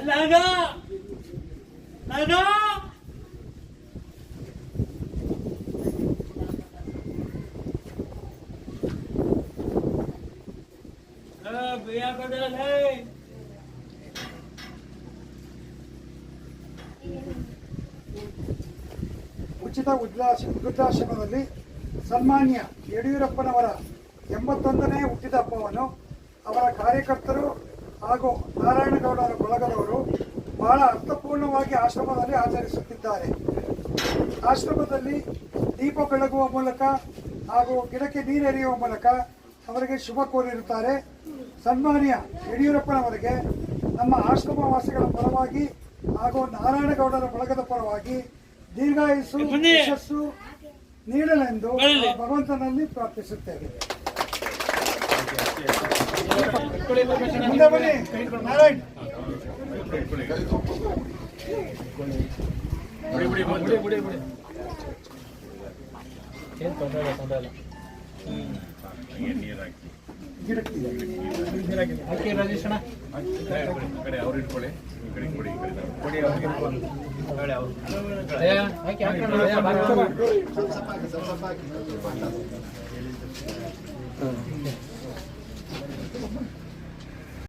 ಲಗ ಲಗ ಬಿಯಾ ಕೊಡಲ್ಲ. ಉಚಿತ ವೃದ್ಧಾಶ್ರಮದಲ್ಲಿ ಸನ್ಮಾನ್ಯ ಯಡಿಯೂರಪ್ಪನವರ 81ನೇ ಹುಟ್ಟಿದ ಹಬ್ಬವನ್ನು ಅವರ ಕಾರ್ಯಕರ್ತರು ಹಾಗೂ ನಾರಾಯಣಗೌಡರ ಬಳಗದವರು ಬಹಳ ಅರ್ಥಪೂರ್ಣವಾಗಿ ಆಶ್ರಮದಲ್ಲಿ ಆಚರಿಸುತ್ತಿದ್ದಾರೆ. ಆಶ್ರಮದಲ್ಲಿ ದೀಪ ಬೆಳಗುವ ಮೂಲಕ ಹಾಗೂ ಗಿಡಕ್ಕೆ ನೀರೆರೆಯುವ ಮೂಲಕ ಅವರಿಗೆ ಶುಭ ಕೋರಿರುತ್ತಾರೆ. ಸನ್ಮಾನ್ಯ ಯಡಿಯೂರಪ್ಪನವರಿಗೆ ನಮ್ಮ ಆಶ್ರಮವಾಸಿಗಳ ಪರವಾಗಿ ಹಾಗೂ ನಾರಾಯಣಗೌಡರ ಬಳಗದ ಪರವಾಗಿ ದೀರ್ಘಾಯುಸ್ಸು ಯಶಸ್ಸು ನೀಡಲೆಂದು ಭಗವಂತನಲ್ಲಿ ಪ್ರಾರ್ಥಿಸುತ್ತೇವೆ. ಮುಂದೆ ಬನ್ನಿ ನಾರಾಯಣ್. ಹಾಕಿ ರಾಜೇಶಣ್ಣ ಅವ್ರು ಇಟ್ಕೊಳ್ಳಿ ಕೊಡಿ ಹಾಕಿ